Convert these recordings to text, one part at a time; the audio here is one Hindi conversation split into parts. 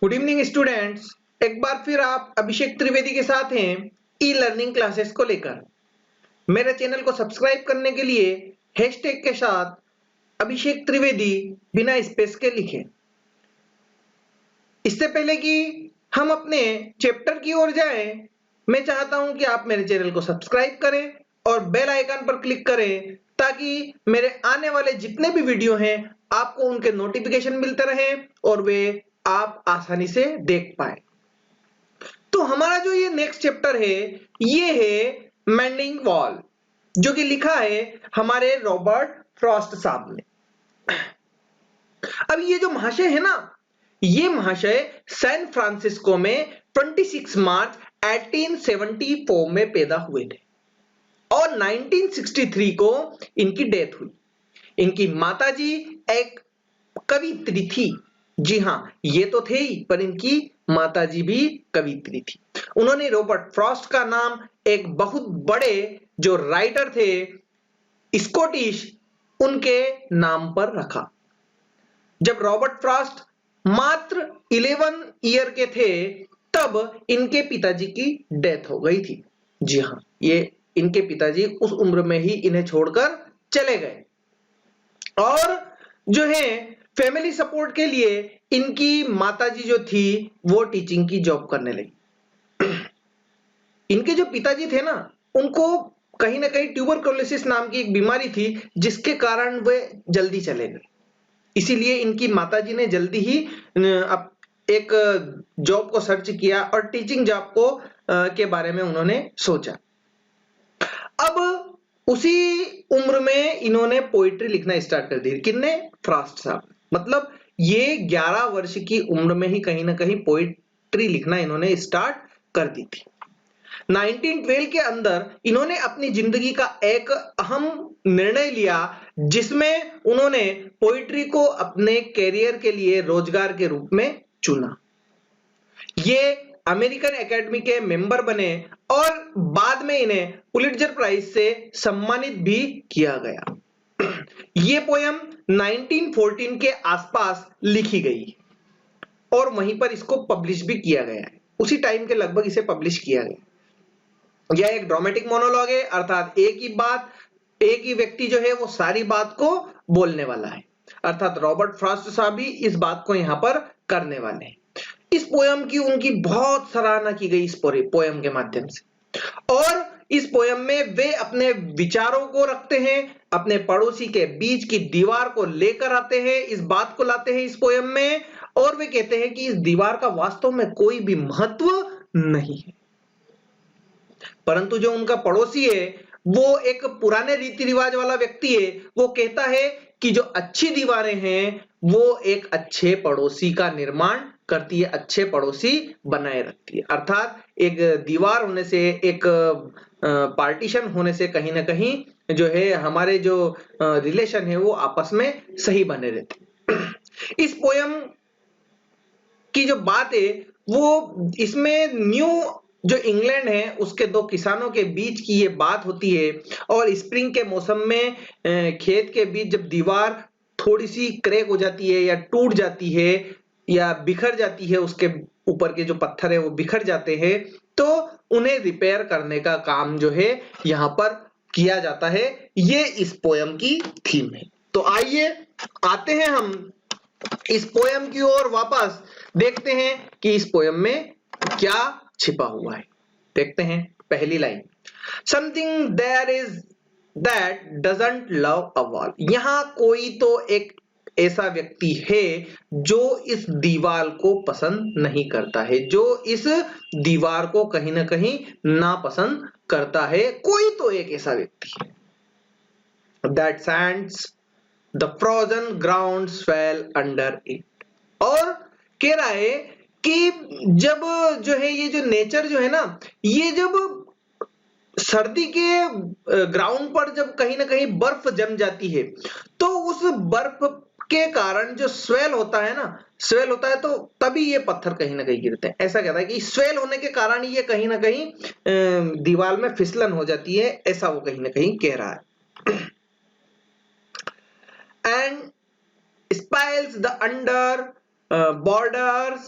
Good evening students. एक बार फिर आप अभिषेक त्रिवेदी के साथ हैं ई लर्निंग क्लासेस को लेकर। मेरे चैनल को सब्सक्राइब करने के लिए हैशटैग के साथ अभिषेक त्रिवेदी बिना स्पेस के लिखें। इससे पहले कि हम अपने चैप्टर की ओर जाएं, मैं चाहता हूं कि आप मेरे चैनल को सब्सक्राइब करें और बेल आइकन पर क्लिक करें ताकि मेरे आने वाले जितने भी वीडियो हैं आपको उनके नोटिफिकेशन मिलते रहें और वे आप आसानी से देख पाए। तो हमारा जो ये नेक्स्ट चैप्टर है ये है मेंडिंग वॉल, जो कि लिखा है हमारे रॉबर्ट फ्रॉस्ट साहब ने। अब ये जो महाशय है ना, ये महाशय सैन फ्रांसिस्को में 26 मार्च 1874 में पैदा हुए थे और 1963 को इनकी डेथ हुई। इनकी माताजी एक कवियत्री थी। जी हाँ, ये तो थे ही, पर इनकी माताजी भी कवियत्री थी। उन्होंने रॉबर्ट फ्रॉस्ट का नाम एक बहुत बड़े जो राइटर थे स्कॉटिश, उनके नाम पर रखा। जब रॉबर्ट फ्रॉस्ट मात्र 11 ईयर के थे तब इनके पिताजी की डेथ हो गई थी। जी हाँ, ये इनके पिताजी उस उम्र में ही इन्हें छोड़कर चले गए और जो है फैमिली सपोर्ट के लिए इनकी माताजी जो थी वो टीचिंग की जॉब करने लगी। इनके जो पिताजी थे ना, उनको कहीं ना कहीं ट्यूबरकुलोसिस नाम की एक बीमारी थी जिसके कारण वे जल्दी चले गए। इसीलिए इनकी माताजी ने जल्दी ही एक जॉब को सर्च किया और टीचिंग जॉब को के बारे में उन्होंने सोचा। अब उसी उम्र में इन्होंने पोइट्री लिखना स्टार्ट कर दी। किन्ने? फ्रॉस्ट साहब। मतलब ये 11 वर्ष की उम्र में ही कहीं ना कहीं पोइट्री लिखना इन्होंने स्टार्ट कर दी थी। 1912 के अंदर इन्होंने अपनी जिंदगी का एक अहम निर्णय लिया जिसमें उन्होंने पोइट्री को अपने कैरियर के लिए रोजगार के रूप में चुना। ये अमेरिकन एकेडमी के मेंबर बने और बाद में इन्हें पुलिट्जर प्राइज से सम्मानित भी किया गया। ये पोयम 1914 के आसपास लिखी गई और वहीं पर इसको पब्लिश भी किया गया है। उसी टाइम के लगभग इसे पब्लिश किया गया। यह एक ड्रामेटिक मोनोलॉग है, अर्थात एक ही व्यक्ति जो है वो सारी बात को बोलने वाला है। अर्थात रॉबर्ट फ्रॉस्ट साहब भी इस बात को यहां पर करने वाले हैं। इस पोयम की उनकी बहुत सराहना की गई इस पोयम के माध्यम से, और इस पोयम में वे अपने विचारों को रखते हैं, अपने पड़ोसी के बीच की दीवार को लेकर आते हैं, इस बात को लाते हैं इस पोयम में, और वे कहते हैं कि इस दीवार का वास्तव में कोई भी महत्व नहीं है, परंतु जो उनका पड़ोसी है वो एक पुराने रीति रिवाज वाला व्यक्ति है। वो कहता है कि जो अच्छी दीवारें हैं वो एक अच्छे पड़ोसी का निर्माण करती है, अच्छे पड़ोसी बनाए रखती है। अर्थात एक दीवार होने से, एक पार्टीशन होने से कहीं ना कहीं जो है हमारे जो रिलेशन है वो आपस में सही बने रहते। इस पोयम की जो बात है वो इसमें न्यू जो इंग्लैंड है उसके दो किसानों के बीच की ये बात होती है, और स्प्रिंग के मौसम में खेत के बीच जब दीवार थोड़ी सी क्रैक हो जाती है या टूट जाती है या बिखर जाती है, उसके ऊपर के जो पत्थर है वो बिखर जाते हैं, तो उन्हें रिपेयर करने का काम जो है यहाँ पर किया जाता है। ये इस पोयम की थीम है। तो आइए आते हैं हम इस पोयम की ओर वापस, देखते हैं कि इस पोयम में क्या छिपा हुआ है। देखते हैं पहली line, something there is that doesn't love a wall. यहां कोई तो एक ऐसा व्यक्ति है जो इस दीवार को पसंद नहीं करता है, जो इस दीवार को कहीं ना कहीं नापसंद करता है। कोई तो एक ऐसा व्यक्ति है। That Sands the frozen ground fail under it. और कह रहा है कि जब जो है ये जो नेचर जो है ना, ये जब सर्दी के ग्राउंड पर जब कहीं ना कहीं बर्फ जम जाती है तो उस बर्फ के कारण जो स्वेल होता है ना, स्वेल होता है तो तभी ये पत्थर कहीं ना कहीं गिरते हैं। ऐसा कहता है कि स्वेल होने के कारण ये कहीं ना कहीं दीवार में फिसलन हो जाती है, ऐसा वो कहीं ना कहीं कह रहा है। And spiles the under borders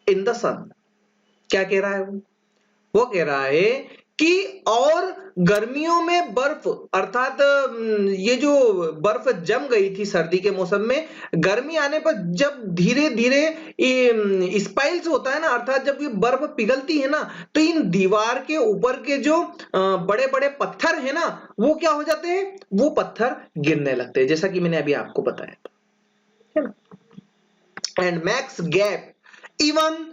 in the sun. क्या कह रहा है वो कह रहा है कि और गर्मियों में बर्फ अर्थात ये जो बर्फ जम गई थी सर्दी के मौसम में, गर्मी आने पर जब धीरे धीरे स्पाइल्स होता है ना, अर्थात जब ये बर्फ पिघलती है ना, तो इन दीवार के ऊपर के जो बड़े बड़े पत्थर है ना, वो क्या हो जाते हैं, वो पत्थर गिरने लगते हैं, जैसा कि मैंने अभी आपको बताया है ना। And max gap even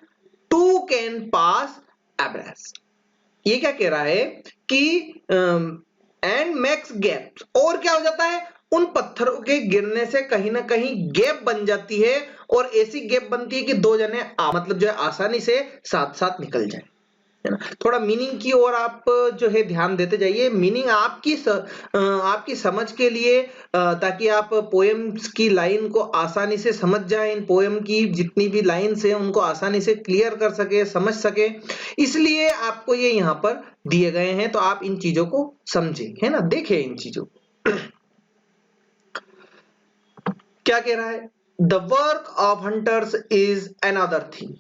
two can pass abreast. ये क्या कह रहा है कि एंड मैक्स गैप, और क्या हो जाता है, उन पत्थरों के गिरने से कहीं ना कहीं गैप बन जाती है, और ऐसी गैप बनती है कि दो जने मतलब जो है आसानी से साथ साथ निकल जाए, है ना। थोड़ा मीनिंग की ओर आप जो है ध्यान देते जाइए, मीनिंग आपकी समझ के लिए, ताकि आप पोएम्स की लाइन को आसानी से समझ जाएं, इन पोएम की जितनी भी लाइन्स हैं उनको आसानी से क्लियर कर सके, समझ सके, इसलिए आपको ये यहाँ पर दिए गए हैं, तो आप इन चीजों को समझें, है ना, देखें इन चीजों को। क्या कह रहा है, the work of hunters is another thing.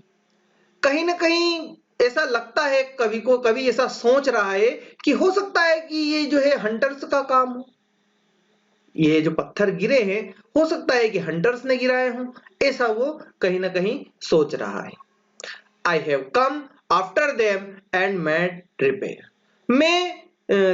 कहीं ना कहीं ऐसा लगता है, कभी ऐसा सोच रहा है कि हो सकता है कि ये जो है हंटर्स का काम हो, ये जो पत्थर गिरे हैं हो सकता है कि हंटर्स ने गिराए हों, ऐसा वो कहीं ना कहीं सोच रहा है। I have come after them and made repair. मैं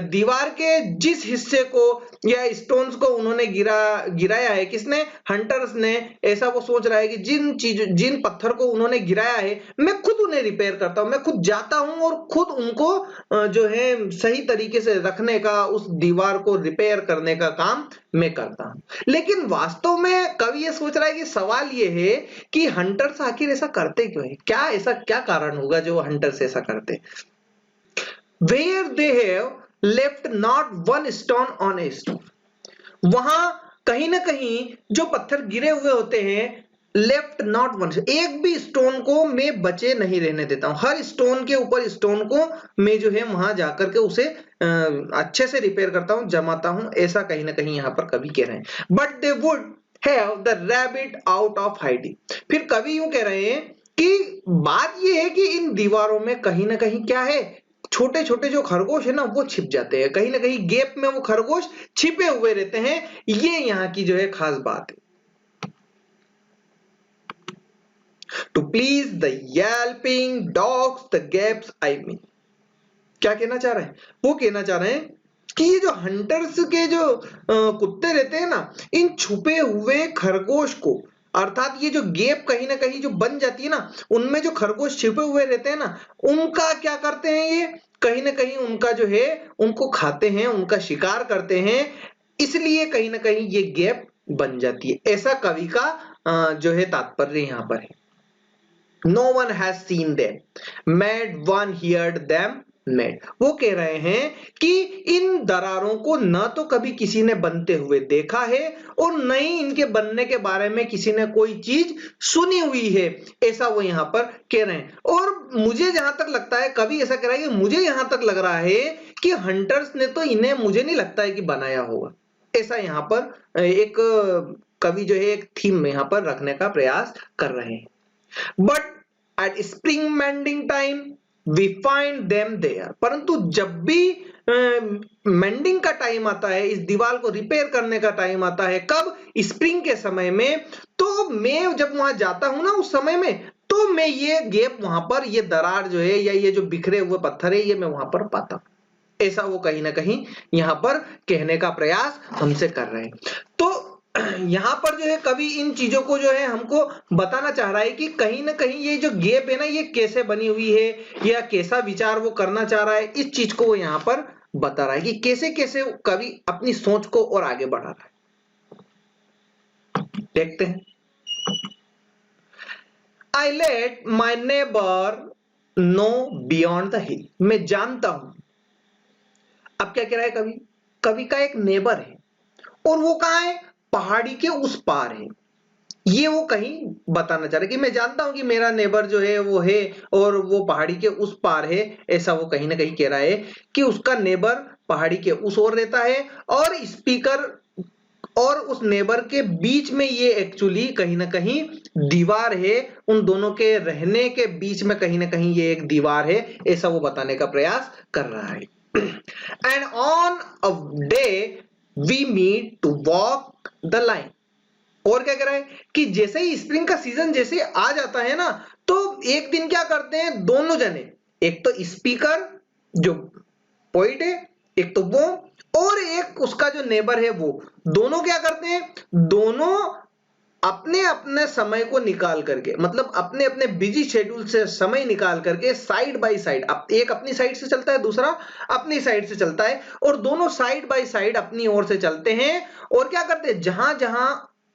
दीवार के जिस हिस्से को या स्टोन्स को उन्होंने गिराया है, किसने, हंटर्स ने, ऐसा वो सोच रहा है कि जिन पत्थर को उन्होंने गिराया है, मैं खुद उन्हें रिपेयर करता हूं, मैं खुद जाता हूं और खुद उनको जो है सही तरीके से रखने का, उस दीवार को रिपेयर करने का काम मैं करता हूं। लेकिन वास्तव में कवि ये सोच रहा है कि सवाल ये है कि हंटर्स आखिर ऐसा करते क्यों है, ऐसा क्या कारण होगा जो हंटर्स ऐसा करते। Where they have left not one stone on a stone, वहां कहीं ना कहीं जो पत्थर गिरे हुए होते हैं, लेफ्ट नॉट वन, एक भी स्टोन को मैं बचे नहीं रहने देता हूं, हर स्टोन के ऊपर स्टोन को मैं जो है वहां जाकर के उसे अच्छे से रिपेयर करता हूं, जमाता हूं, ऐसा कहीं ना कहीं यहां पर कवि कह रहे हैं। But they would have the rabbit out of hiding. फिर कवि यूं कह रहे हैं कि बात यह है कि इन दीवारों में कहीं ना कहीं क्या है, छोटे छोटे जो खरगोश है ना वो छिप जाते हैं, कहीं ना कहीं गैप में वो खरगोश छिपे हुए रहते हैं, ये यहाँ की जो है खास बात है। To please the yelping dogs the gaps I mean। क्या कहना चाह रहे हैं, वो कहना चाह रहे हैं कि ये जो हंटर्स के जो कुत्ते रहते हैं ना, इन छुपे हुए खरगोश को, अर्थात ये जो गैप कहीं ना कहीं जो बन जाती है ना, उनमें जो खरगोश छिपे हुए रहते हैं ना, उनका क्या करते हैं, ये कहीं ना कहीं उनका जो है उनको खाते हैं, उनका शिकार करते हैं, इसलिए कहीं ना कहीं ये गैप बन जाती है, ऐसा कवि का जो है तात्पर्य यहाँ पर है। No one has seen them, made one heard them made। वो कह रहे हैं कि इन दरारों को न तो कभी किसी ने बनते हुए देखा है, और न ही इनके बनने के बारे में किसी ने कोई चीज सुनी हुई है, ऐसा वो यहां पर कह रहे हैं। और मुझे जहां तक लगता है, कभी ऐसा कह रहा है कि मुझे यहां तक लग रहा है कि हंटर्स ने तो इन्हें, मुझे नहीं लगता है कि बनाया होगा, ऐसा यहां पर एक कवि जो है एक थीम यहां पर रखने का प्रयास कर रहे हैं। But at spring mending time we find them there. परंतु जब भी मेंडिंग का टाइम आता है, इस दीवार को रिपेयर करने का टाइम आता है, कब, स्प्रिंग के समय में, तो मैं जब वहां जाता हूं ना उस समय में, तो मैं ये गैप वहां पर, ये दरार जो है या ये जो बिखरे हुए पत्थर है, ये मैं वहां पर पाता हूं, ऐसा वो कहीं ना कहीं यहां पर कहने का प्रयास हमसे कर रहे हैं। तो यहां पर जो है कवि इन चीजों को जो है हमको बताना चाह रहा है कि कहीं ना कहीं ये जो गैप है ना, ये कैसे बनी हुई है, या कैसा विचार वो करना चाह रहा है, इस चीज को वो यहां पर बता रहा है कि कैसे कैसे कवि अपनी सोच को और आगे बढ़ा रहा है। देखते हैं। I let my neighbour know beyond the hill. मैं जानता हूं। अब क्या कह रहा है कवि, कवि का एक नेबर है और वो कहां है, पहाड़ी के उस पार है, ये वो कहीं बताना चाह रहा है कि मैं जानता हूं कि मेरा नेबर जो है वो है और वो पहाड़ी के उस पार है, ऐसा वो कहीं ना कहीं कह रहा है कि उसका नेबर पहाड़ी के उस ओर रहता है, और स्पीकर और उस नेबर के बीच में ये एक्चुअली कहीं ना कहीं दीवार है, उन दोनों के रहने के बीच में कहीं ना कहीं ये एक दीवार है, ऐसा वो बताने का प्रयास कर रहा है। And on a day we meet to walk the line. और क्या कह रहा है कि जैसे ही स्प्रिंग का सीजन जैसे आ जाता है ना, तो एक दिन क्या करते हैं दोनों जने, एक तो स्पीकर जो पोइट है, एक तो वो, और एक उसका जो नेबर है वो, दोनों क्या करते हैं, दोनों अपने अपने समय को निकाल करके, मतलब अपने अपने बिजी शेड्यूल से समय निकाल करके साइड बाय साइड, एक अपनी साइड से चलता है, दूसरा अपनी साइड से चलता है, और दोनों साइड बाय साइड अपनी ओर से चलते हैं। और क्या करते हैं, जहां जहां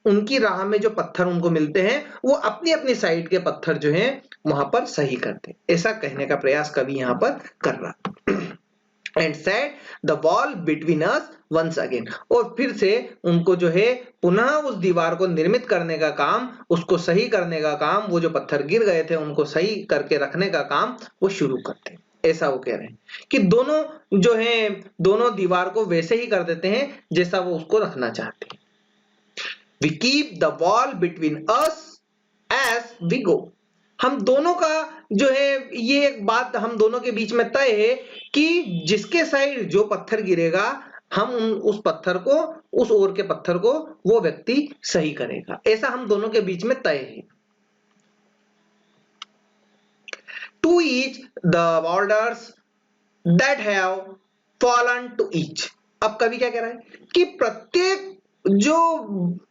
उनकी राह में जो पत्थर उनको मिलते हैं, वो अपनी अपनी साइड के पत्थर जो हैं वहां पर सही करते हैं। ऐसा कहने का प्रयास कवि यहां पर कर रहा। And set the wall between us once again. और फिर से उनको जो है पुनः उस दीवार को निर्मित करने का काम, उसको सही करने का काम, वो जो पत्थर गिर गए थे उनको सही करके रखने का काम वो शुरू करते हैं। ऐसा वो कह रहे हैं कि दोनों जो है, दोनों दीवार को वैसे ही कर देते हैं जैसा वो उसको रखना चाहते हैं। We keep the wall between us as we go. हम दोनों का जो है, ये एक बात हम दोनों के बीच में तय है कि जिसके साइड जो पत्थर गिरेगा, हम उस पत्थर को, उस ओर के पत्थर को वो व्यक्ति सही करेगा। ऐसा हम दोनों के बीच में तय है। To each the borders that have fallen to each. अब कवि क्या कह रहा है कि प्रत्येक जो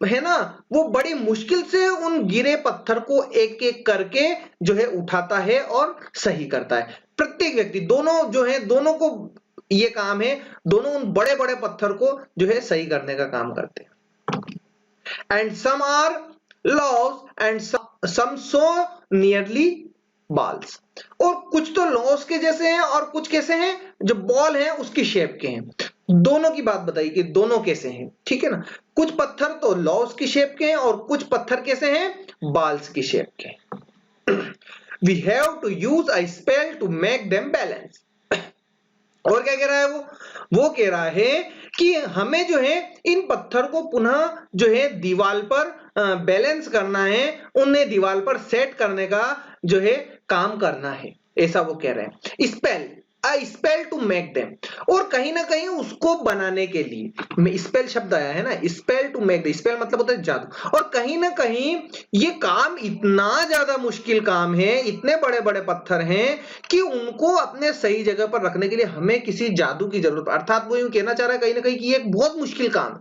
है ना, वो बड़ी मुश्किल से उन गिरे पत्थर को एक एक करके जो है उठाता है और सही करता है। प्रत्येक व्यक्ति, दोनों जो है, दोनों को ये काम है, दोनों उन बड़े बड़े पत्थर को जो है सही करने का काम करते हैं। And some are loaves and some so nearly balls. और कुछ तो लॉस के जैसे हैं और कुछ कैसे हैं, जो बॉल है उसकी शेप के हैं। दोनों की बात बताइए कि दोनों कैसे हैं, ठीक है ना। कुछ पत्थर तो लॉस की शेप के हैं और कुछ पत्थर कैसे हैं, बॉल्स की शेप के। We have to use a spell to make them balance. और क्या कह रहा है वो कह रहा है कि हमें जो है इन पत्थर को पुनः जो है दीवार पर बैलेंस करना है, उन्हें दीवार पर सेट करने का जो है काम करना है। ऐसा वो कह रहे हैं। Spell, a spell to make them. और कहीं ना कहीं उसको बनाने के लिए स्पेल शब्द आया है ना, spell to make they, spell मतलब होता है जादू। और कहीं ना कहीं ये काम इतना ज्यादा मुश्किल काम है, इतने बड़े बड़े पत्थर हैं कि उनको अपने सही जगह पर रखने के लिए हमें किसी जादू की जरूरत, अर्थात वो यूं कहना चाह रहा है कहीं ना कहीं कि ये एक बहुत मुश्किल काम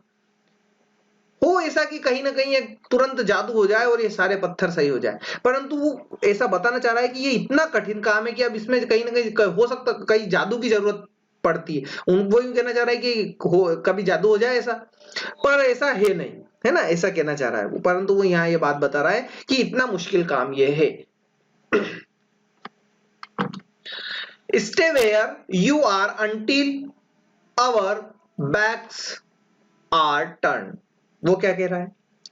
हो, ऐसा कि कहीं ना कहीं एक तुरंत जादू हो जाए और ये सारे पत्थर सही हो जाए। परंतु वो ऐसा बताना चाह रहा है कि ये इतना कठिन काम है कि अब इसमें कहीं ना कहीं हो सकता कहीं जादू की जरूरत पड़ती है। वो यूं कहना चाह रहा है कि कभी जादू हो जाए ऐसा, पर ऐसा है नहीं, है ना, ऐसा कहना चाह रहा है वो। परंतु वो यहाँ ये बात बता रहा है कि इतना मुश्किल काम ये है। Stay where you are until our backs are turned। वो क्या कह रहा है,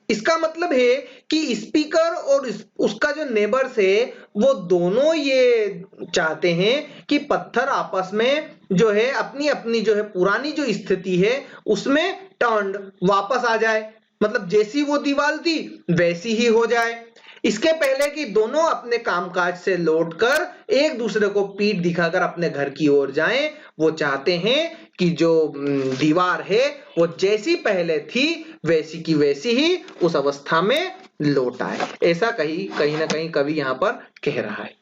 इसका मतलब है कि स्पीकर और उसका जो नेबर्स है, वो दोनों ये चाहते हैं कि पत्थर आपस में जो है अपनी अपनी जो है पुरानी जो स्थिति है उसमें टर्न्ड वापस आ जाए, मतलब जैसी वो दीवार थी वैसी ही हो जाए। इसके पहले कि दोनों अपने कामकाज से लौटकर एक दूसरे को पीठ दिखाकर अपने घर की ओर जाएं, वो चाहते हैं कि जो दीवार है वो जैसी पहले थी वैसी की वैसी ही उस अवस्था में लौट आए। ऐसा कहीं ना कहीं कवि यहां पर कह रहा है।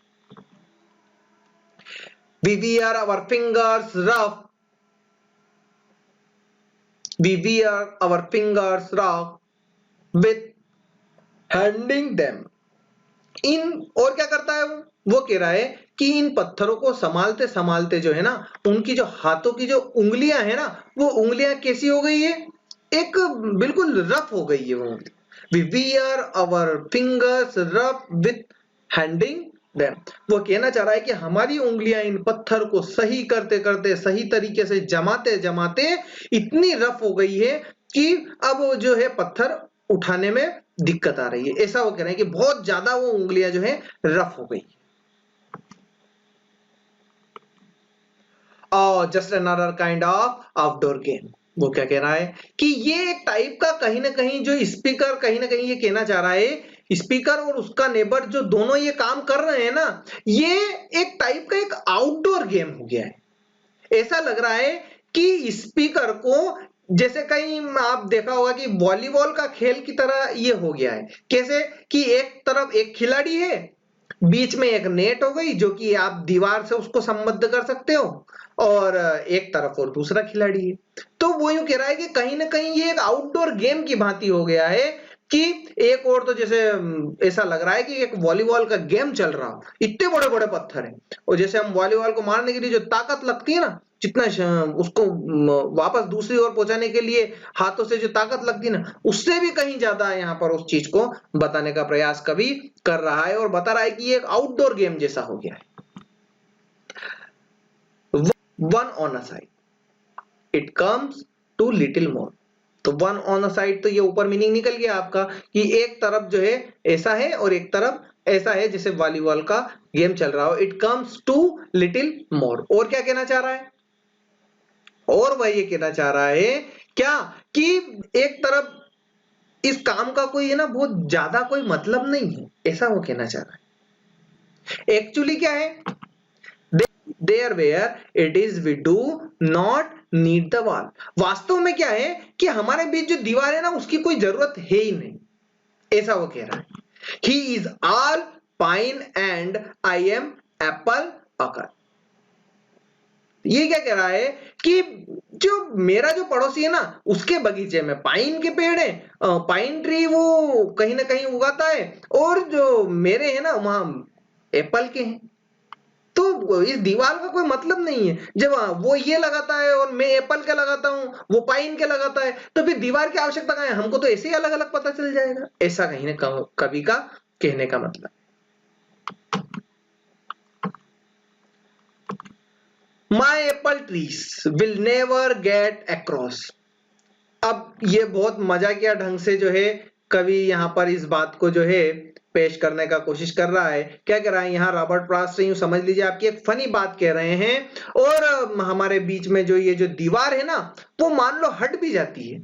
We wear our fingers rough, we wear our fingers rough with handing them इन। और क्या करता है वो कह रहा है कि इन पत्थरों को संभालते संभालते जो है ना, उनकी जो हाथों की जो उंगलियां है ना, वो उंगलियां कैसी हो गई है, एक बिल्कुल रफ हो गई है वो उंगली। We wear our fingers rough with handling them. वो कहना चाह रहा है कि हमारी उंगलियां इन पत्थर को सही करते करते, सही तरीके से जमाते जमाते इतनी रफ हो गई है कि अब जो है पत्थर उठाने में दिक्कत आ रही है। ऐसा वो कह रहे हैं कि बहुत ज्यादा वो उंगलियां जो है रफ हो गई। और just another kind of outdoor game. वो क्या कह रहा है कि ये एक टाइप का कहीं ना कहीं जो स्पीकर कहीं ना कहीं ये कहना चाह रहा है, स्पीकर और उसका नेबर जो दोनों ये काम कर रहे हैं ना, ये एक टाइप का एक आउटडोर गेम हो गया है। ऐसा लग रहा है कि स्पीकर को जैसे कहीं आप देखा होगा कि वॉलीबॉल का खेल की तरह ये हो गया है। कैसे कि एक तरफ एक खिलाड़ी है, बीच में एक नेट हो गई जो कि आप दीवार से उसको संबद्ध कर सकते हो, और एक तरफ और दूसरा खिलाड़ी है। तो वो यूं कह रहा है कि कहीं ना कहीं ये एक आउटडोर गेम की भांति हो गया है कि एक और तो जैसे ऐसा लग रहा है कि एक वॉलीबॉल का गेम चल रहा हो, इतने बड़े बड़े पत्थर हैं, और जैसे हम वॉलीबॉल को मारने के लिए जो ताकत लगती है ना, जितना उसको वापस दूसरी ओर पहुंचाने के लिए हाथों से जो ताकत लगती है ना, उससे भी कहीं ज्यादा यहाँ पर उस चीज को बताने का प्रयास कवि कर रहा है और बता रहा है कि ये एक आउटडोर गेम जैसा हो गया है। One on a side it comes to little more. तो वन ऑन अ साइड, तो ये ऊपर मीनिंग निकल गया आपका कि एक तरफ जो है ऐसा है और एक तरफ ऐसा है, जैसे वॉलीबॉल का गेम चल रहा हो। It comes to little more. और क्या कहना चाह रहा है, और वह ये कहना चाह रहा है क्या कि एक तरफ इस काम का कोई है ना बहुत ज्यादा कोई मतलब नहीं है, ऐसा वो कहना चाह रहा है। एक्चुअली क्या है, there where it is we do not need the wall. वास्तव में क्या है कि हमारे बीच जो दीवार है ना उसकी कोई जरूरत है ही नहीं, ऐसा वो कह रहा है। He is all pine and I am apple अकर। ये क्या कह रहा है कि जो मेरा जो पड़ोसी है ना उसके बगीचे में पाइन के पेड़ है, पाइन ट्री वो कहीं ना कहीं उगाता है, और जो मेरे है ना वहां एप्पल के हैं। तो इस दीवार का कोई मतलब नहीं है। जब वो ये लगाता है और मैं एप्पल के लगाता हूं, वो पाइन के लगाता है, तो फिर दीवार की आवश्यकता कहां है, हमको तो ऐसे ही अलग अलग पता चल जाएगा। ऐसा कहीं ना कवि का कहने का मतलब। माई Apple trees will never get across. अब ये बहुत मजाकिया ढंग से जो है कवि यहाँ पर इस बात को जो है पेश करने का कोशिश कर रहा है। क्या कह रहा है यहाँ रॉबर्ट फ्रॉस्ट से, यूं समझ लीजिए आपकी एक फनी बात कह रहे हैं, और हमारे बीच में जो ये जो दीवार है ना वो मान लो हट भी जाती है,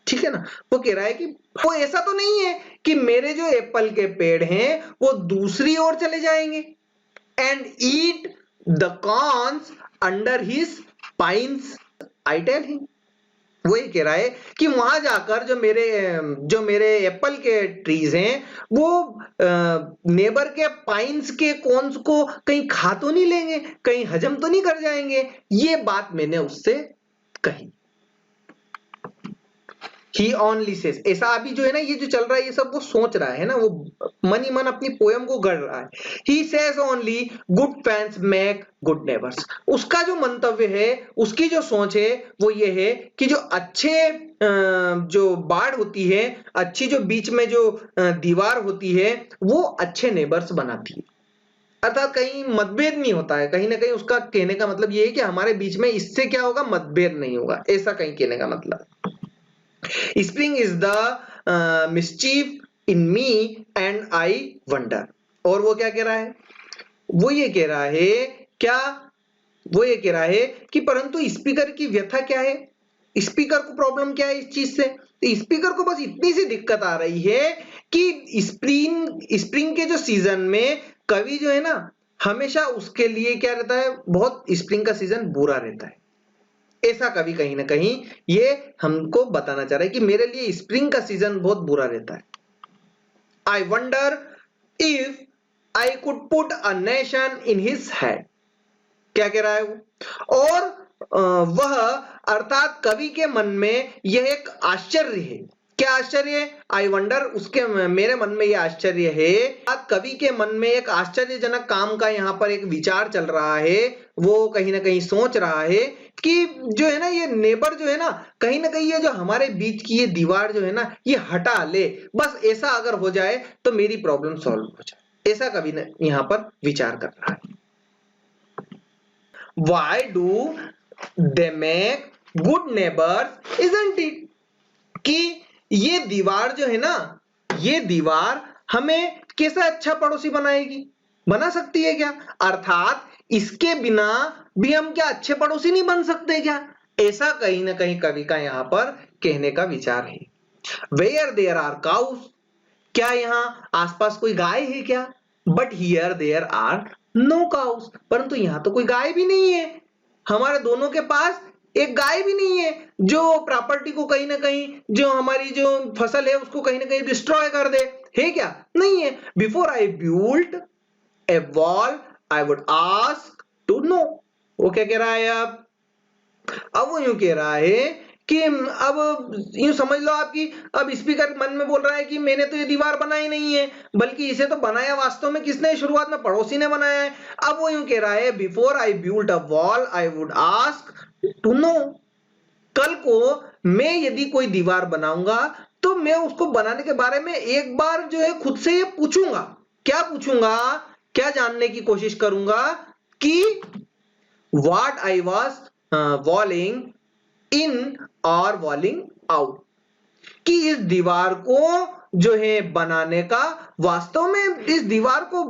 ठीक है ना। वो कह रहा है कि वो ऐसा तो नहीं है कि मेरे जो एप्पल के पेड़ हैं वो दूसरी ओर चले जाएंगे and eat the cones under his pines, I tell him. वो ये कह रहा है कि वहां जाकर जो मेरे एप्पल के ट्रीज हैं वो नेबर के पाइन्स के कॉर्न्स को कहीं खा तो नहीं लेंगे, कहीं हजम तो नहीं कर जाएंगे। ये बात मैंने उससे कही। ही ओनली सेज, ऐसा अभी जो है ना ये जो चल रहा है ये सब वो सोच रहा है ना, वो मन ही मन अपनी पोयम को गढ़ रहा है। He says only good fans make good neighbours. उसका जो मंतव्य है, उसकी जो सोच है वो ये है कि जो अच्छे जो बाड़ होती है, अच्छी जो बीच में जो दीवार होती है वो अच्छे नेबर्स बनाती है। अर्थात कहीं मतभेद नहीं होता है, कहीं ना कहीं उसका कहने का मतलब ये है कि हमारे बीच में इससे क्या होगा, मतभेद नहीं होगा, ऐसा कहीं कहने का मतलब। Spring is the mischief in me and I wonder. और वो क्या कह रहा है, वो ये कह रहा है क्या, वो ये कह रहा है कि परंतु स्पीकर की व्यथा क्या है, स्पीकर को प्रॉब्लम क्या है इस चीज से। तो स्पीकर को बस इतनी सी दिक्कत आ रही है कि स्प्रिंग के जो सीजन में कवि जो है ना हमेशा उसके लिए क्या रहता है, बहुत स्प्रिंग का सीजन बुरा रहता है। ऐसा कवि कहीं ना कहीं ये हमको बताना चाह रहा है कि मेरे लिए स्प्रिंग का सीजन बहुत बुरा रहता है। I wonder if I could put a nation in his head. क्या कह रहा है वो, और वह अर्थात कवि के मन में यह एक आश्चर्य है। क्या आश्चर्य है, आई वंडर, उसके मेरे मन में यह आश्चर्य है, कवि के मन में एक आश्चर्यजनक काम का यहाँ पर एक विचार चल रहा है। वो कहीं ना कहीं सोच रहा है कि जो है ना ये नेबर जो है ना कहीं ये जो हमारे बीच की ये दीवार जो है ना ये हटा ले, बस ऐसा अगर हो जाए तो मेरी प्रॉब्लम सॉल्व हो जाए। ऐसा कवि ने यहाँ पर विचार कर रहा है। Why do they make good neighbors, isn't it? कि ये दीवार जो है ना, ये दीवार हमें कैसा अच्छा पड़ोसी बनाएगी, बना सकती है क्या? अर्थात इसके बिना भी हम क्या अच्छे पड़ोसी नहीं बन सकते क्या? ऐसा कहीं ना कहीं कवि का यहाँ पर कहने का विचार है। वेयर देयर आर काउस, क्या यहाँ आसपास कोई गाय है क्या? But here there are no cows, परंतु यहाँ तो कोई गाय भी नहीं है। हमारे दोनों के पास एक गाय भी नहीं है जो प्रॉपर्टी को कहीं ना कहीं, जो हमारी जो फसल है उसको कहीं ना कहीं डिस्ट्रॉय कर दे, है क्या? नहीं है। Before I build a wall I would ask to know. वो क्या कह रहा है? अब वो यूं कह रहा है कि अब यूं समझ लो आपकी, अब स्पीकर मन में बोल रहा है कि मैंने तो ये दीवार बनाई नहीं है, बल्कि इसे तो बनाया वास्तव में किसने? शुरुआत में पड़ोसी ने बनाया है। अब वो यूं कह रहा है before I build a wall I would ask to know. कल को मैं यदि कोई दीवार बनाऊंगा तो मैं उसको बनाने के बारे में एक बार जो है खुद से ये पूछूंगा। क्या पूछूंगा? क्या जानने की कोशिश करूंगा कि what I was walling in और walling out, कि इस दीवार को जो है बनाने का, वास्तव में इस दीवार को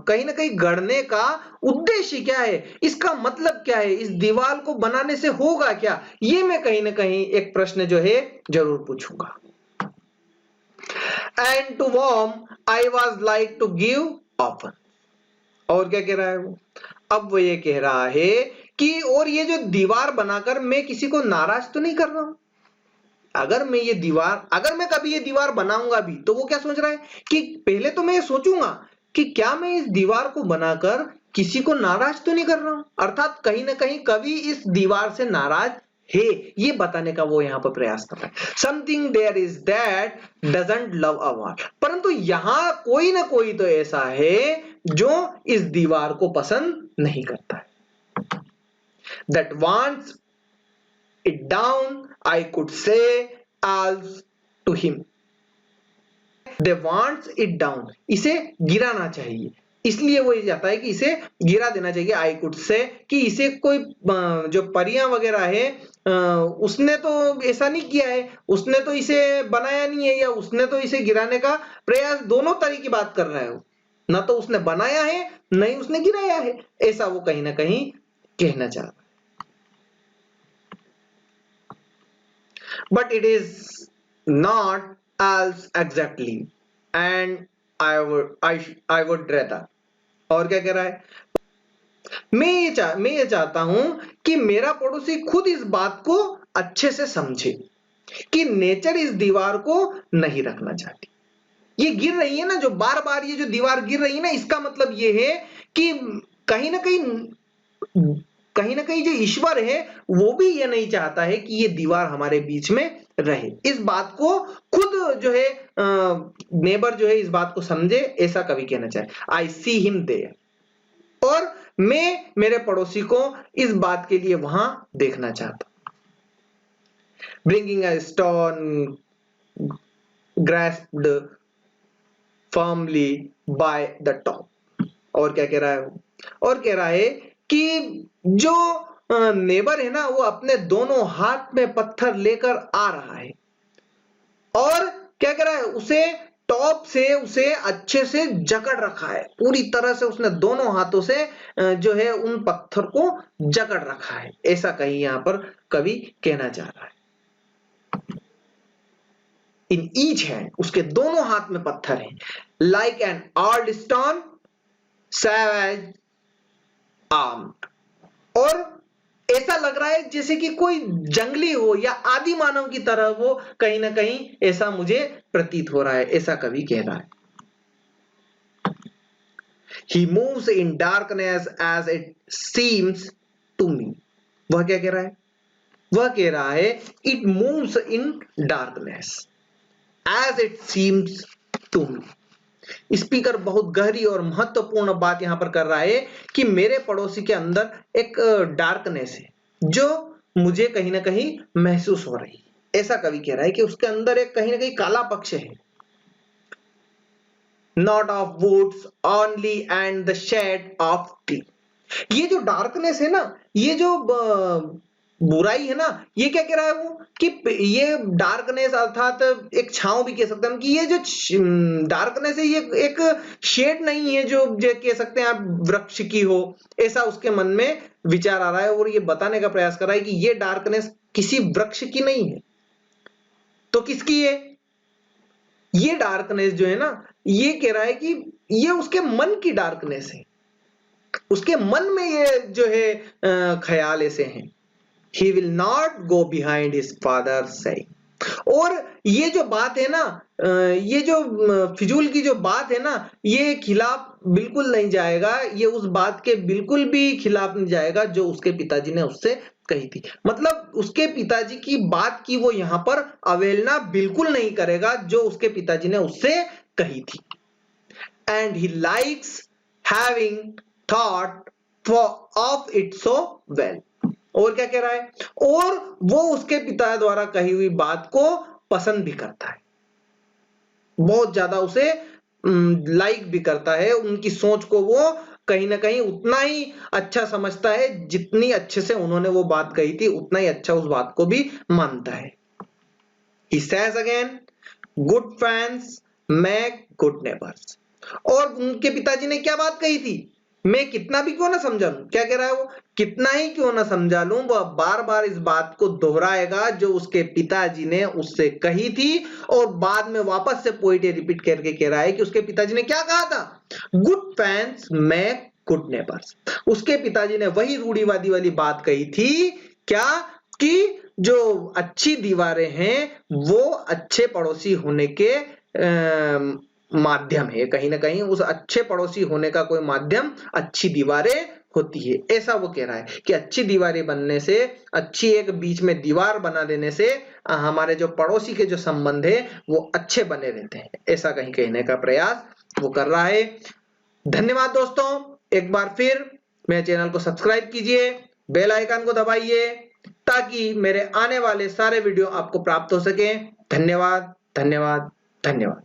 कहीं ना कहीं गढ़ने का उद्देश्य क्या है, इसका मतलब क्या है, इस दीवार को बनाने से होगा क्या, ये मैं कहीं ना कहीं एक प्रश्न जो है जरूर पूछूंगा। And to whom I was like to give offence. और क्या कह रहा है वो? अब वो ये कह रहा है कि और ये जो दीवार बनाकर मैं किसी को नाराज तो नहीं कर रहा हूं। अगर मैं कभी ये दीवार बनाऊंगा भी, तो वो क्या सोच रहा है कि पहले तो मैं ये सोचूंगा कि क्या मैं इस दीवार को बनाकर किसी को नाराज तो नहीं कर रहा हूं। अर्थात कहीं ना कहीं कवि इस दीवार से नाराज है, ये बताने का वो यहां पर प्रयास कर रहा है। Something there is that doesn't love a wall, परंतु यहां कोई ना कोई तो ऐसा है जो इस दीवार को पसंद नहीं करता है। that wants it down, I could say as to him. They wants it down, इसे गिराना चाहिए, इसलिए वो ये चाहता है कि इसे गिरा देना चाहिए। आई कुड से, कि इसे कोई जो परियां वगैरह है उसने तो ऐसा नहीं किया है, उसने तो इसे बनाया नहीं है, या उसने तो इसे गिराने का प्रयास, दोनों तरह की बात कर रहा है वो, ना तो उसने बनाया है न ही उसने गिराया है, ऐसा वो कहीं ना कहीं कहना चाह रहा है। But it is not as exactly and I would rather। और क्या कह रहा है? मैं ये चाहता हूं कि मेरा पड़ोसी खुद इस बात को अच्छे से समझे कि नेचर इस दीवार को नहीं रखना चाहती। ये गिर रही है ना, जो बार बार ये जो दीवार गिर रही है ना, इसका मतलब ये है कि कहीं ना कहीं जो ईश्वर है वो भी ये नहीं चाहता है कि ये दीवार हमारे बीच में रहे। इस बात को खुद जो है नेबर जो है इस बात को समझे, ऐसा कवि कहना चाहे। आई सी हिम देयर, और मैं मेरे पड़ोसी को इस बात के लिए वहां देखना चाहता। Bringing a stone grasped firmly by the top. और क्या कह रहा है? और कह रहा है कि जो नेबर है ना, वो अपने दोनों हाथ में पत्थर लेकर आ रहा है, और क्या कह रहा है? उसे टॉप से उसे अच्छे से जकड़ रखा है, पूरी तरह से उसने दोनों हाथों से जो है उन पत्थर को जकड़ रखा है, ऐसा कहीं यहां पर कवि कहना चाह रहा है। इन ईच हैंड, उसके दोनों हाथ में पत्थर हैं। Like an old stone savage armed, और ऐसा लग रहा है जैसे कि कोई जंगली हो या आदि मानव की तरह वो कहीं ना कहीं ऐसा मुझे प्रतीत हो रहा है, ऐसा कवि कह रहा है। He moves in darkness as it seems to me। वह क्या कह रहा है? वह कह रहा है it moves in darkness as it seems to me। Speaker बहुत गहरी और महत्वपूर्ण बात यहां पर कर रहा है कि मेरे पड़ोसी के अंदर एक डार्कनेस है जो मुझे कहीं ना कहीं महसूस हो रही है, ऐसा कवि कह रहा है कि उसके अंदर एक कहीं ना कहीं काला पक्ष है। Not of woods only and the shade of tree. ये जो डार्कनेस है ना, ये जो बुराई है ना, ये क्या कह रहा है वो, कि ये डार्कनेस अर्थात एक छांव भी कह सकते हैं कि ये जो डार्कनेस है ये एक शेड नहीं है जो कह सकते हैं आप वृक्ष की हो, ऐसा उसके मन में विचार आ रहा है और ये बताने का प्रयास कर रहा है कि ये डार्कनेस किसी वृक्ष की नहीं है, तो किसकी है? ये डार्कनेस जो है ना, ये कह रहा है कि ये उसके मन की डार्कनेस है, उसके मन में ये जो है ख्याल ऐसे हैं। He will not go behind his father's saying. और ये जो बात है ना, ये जो फिजूल की जो बात है ना, ये खिलाफ बिल्कुल नहीं जाएगा, ये उस बात के बिल्कुल भी खिलाफ नहीं जाएगा जो उसके पिताजी ने उससे कही थी। मतलब उसके पिताजी की बात की वो यहां पर अवहेलना बिल्कुल नहीं करेगा जो उसके पिताजी ने उससे कही थी। And he likes having thought of it so well. और क्या कह रहा है? और वो उसके पिता द्वारा कही हुई बात को पसंद भी करता है, बहुत ज्यादा उसे लाइक भी करता है, उनकी सोच को वो कहीं ना कहीं उतना ही अच्छा समझता है, जितनी अच्छे से उन्होंने वो बात कही थी उतना ही अच्छा उस बात को भी मानता है। He says again, good fans make good neighbors. और उनके पिताजी ने क्या बात कही थी? मैं कितना भी क्यों ना समझा लूं, क्या कह रहा है वो? कितना ही क्यों ना समझा लूं, वह बार बार इस बात को दोहराएगा जो उसके पिताजी ने उससे कही थी, और बाद में वापस से पोइट रिपीट करके कह रहा है कि उसके पिताजी ने क्या कहा था? Good fans make good neighbours. उसके पिताजी ने वही रूढ़िवादी वाली बात कही थी, क्या? कि जो अच्छी दीवारें हैं वो अच्छे पड़ोसी होने के माध्यम है, कहीं ना कहीं उस अच्छे पड़ोसी होने का कोई माध्यम अच्छी दीवारें होती है, ऐसा वो कह रहा है कि अच्छी दीवारें बनने से, अच्छी एक बीच में दीवार बना देने से हमारे जो पड़ोसी के जो संबंध है वो अच्छे बने रहते हैं, ऐसा कहीं कहने का प्रयास वो कर रहा है। धन्यवाद दोस्तों, एक बार फिर मेरे चैनल को सब्सक्राइब कीजिए, बेल आइकन को दबाइए ताकि मेरे आने वाले सारे वीडियो आपको प्राप्त हो सके। धन्यवाद, धन्यवाद, धन्यवाद।